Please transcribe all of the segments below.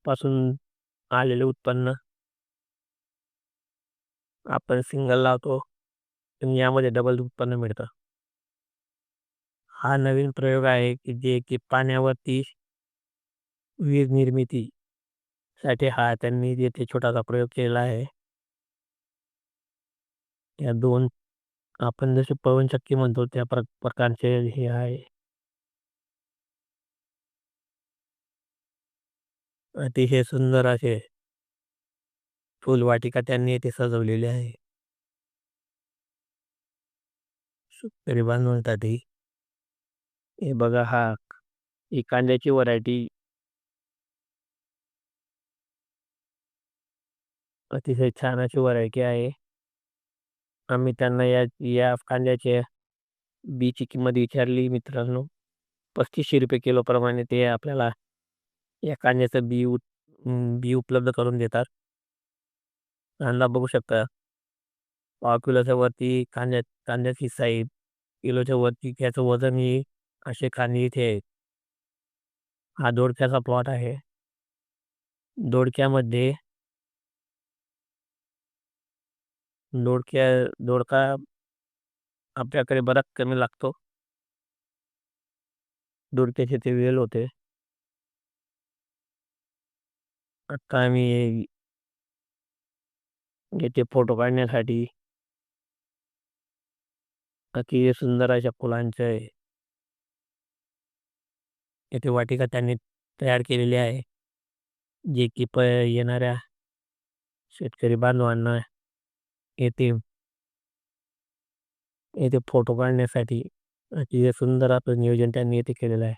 पासून आलेले उत्पन्न आपण सिंगल लावतो आणि यामध्ये डबल उत्पन्न मिळतं. हा नवीन प्रयोग आहे की जे की पाण्यावरती वीज निर्मितीसाठी त्यांनी येथे छोटासा प्रयोग केला आहे. या 2 आपण जसे पवनचक्की म्हणतो त्या प्रकारचे हे आहे. अतिशय सुंदर असे फुलवाटिका त्यांनी येथे सजवलेली आहे. शेतकरी बांधवांसाठी हे बघा ही कांद्याची व्हरायटी अतिशय छान अशी व्हरायटी आहे. आम्ही त्यांना या या कांद्याच्या बीची किंमत विचारली मित्रांनो. ₹3500 किलो प्रमाणे ते आपल्याला या कांद्याचं बी उपलब्ध करून देतात. कांदा बघू शकता. पाव किलोच्या वरती कांद्याची साईज, किलोच्या वरती त्याचं वजनही असे कांदे इथे आहेत. हा दोडक्याचा प्लॉट आहे. दोडक्यामध्ये दोडका आपल्याकडे बराच कमी लागतो. दोडक्याचे ते वेल होते. आता आम्ही येथे फोटो काढण्यासाठी अतिशय सुंदर अशा फुलांचे येथे वाटिका त्यांनी तयार केलेली आहे. जे की येणाऱ्या शेतकरी बांधवांना येथे येथे फोटो काढण्यासाठी अतिशय सुंदर असं नियोजन त्यांनी येथे केलेलं आहे.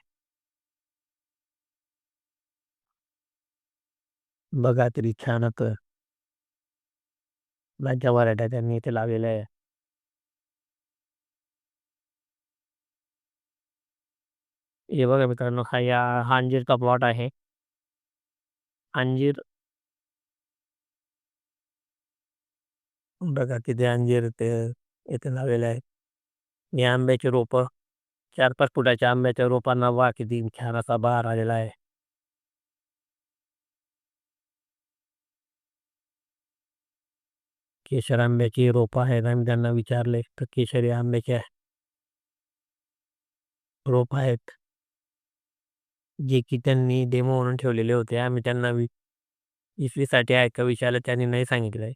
बघा तरी छान असं फुलांच्या व्हरायट्या त्यांनी इथे लावलेल्या आहे. हे बघा मित्रांनो, हा अंजीरचा प्लॉट आहे. अंजीर बघा किती अंजीर ते इथे लावलेले आहेत. हे आंब्याची रोपं 4-5 फुटाच्या आंब्याच्या रोपांना किती छान असा बहार आलेला आहे. केशर आंब्याची रोपं आहेत. आम्ही त्यांना विचारले तर केशरी आंब्याच्या रोप आहेत. जे की त्यांनी डेमो म्हणून ठेवलेले होते. आम्ही त्यांना विक्रीसाठी आहे का विचारलं, त्यांनी नाही सांगितलंय.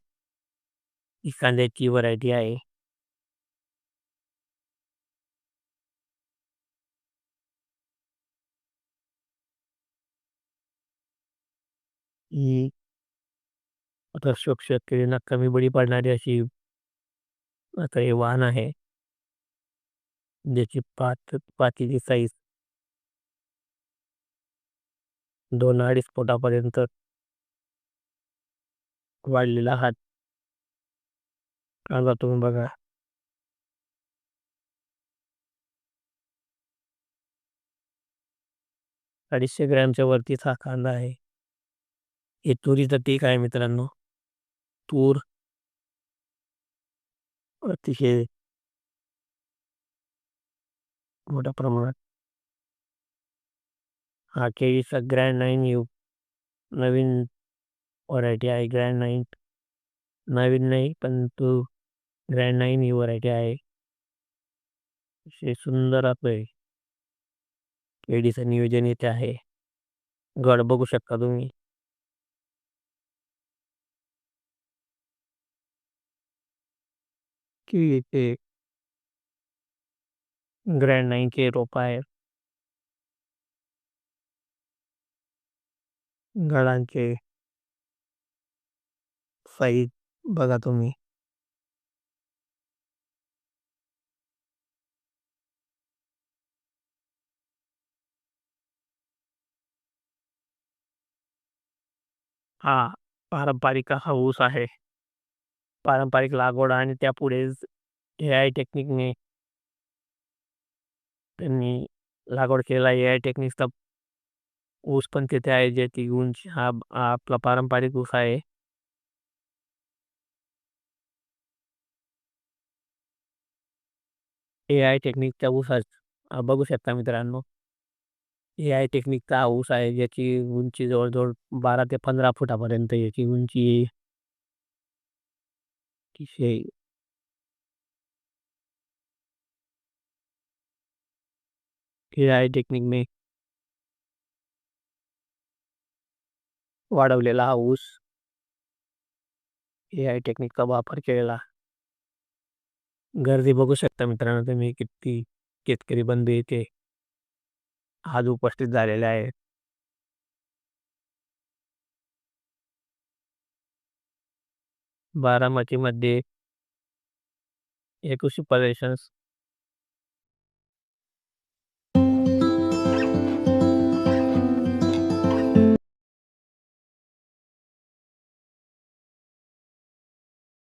ही कांद्याची व्हरायटी आहे. ही आता शेतकऱ्यांना कमी बळी पडणारी अशी आता हे वाहन आहे. ज्याची पातीची साईज 2-2.5 फुटापर्यंत वाढलेला हा कांदा तुम्ही बघा. 250 ग्रॅमच्या वरतीच हा कांदा आहे. हे तुरीचं पीक आहे मित्रांनो. तूर अतिशय मोठ्या प्रमाणात हा केळीचा ग्रँड 9 यू नवीन व्हरायटी आहे. ग्रँड 9 नवीन नाही, पण तो ग्रँड 9 ही व्हरायटी आहे. अतिशय सुंदर आपलं केळीचं नियोजन इथे आहे. घड बघू शकता तुम्ही. की इथे ग्रँड 9 चे रोप आहेत. घडांचे साईज बघा तुम्ही. हा पारंपरिक हा ऊस आहे. पारंपरिक लागवड आणि त्यापुढेच एआय टेक्निकने त्यांनी लागवड केलेला एआय टेक्निकचा ऊस पण तिथे आहे. जे ती उंच हा आपला पारंपरिक ऊस आहे. एआय टेक्निकच्या ऊसात बघू शकता मित्रांनो. एआय टेक्निकचा हा ऊस आहे, ज्याची उंची जवळ-जवळ 12 ते 15 फुटापर्यंत याची उंची आहे. अतिशय एआय टेक्निकने वाढवलेला हा ऊस, एआय टेक्निकचा वापर केलेला. गर्दी बघू शकता मित्रांनो तुम्ही किती शेतकरी बंधू इथे आज उपस्थित झालेले आहेत. बारामतीमध्ये एक कृषी प्रदर्शन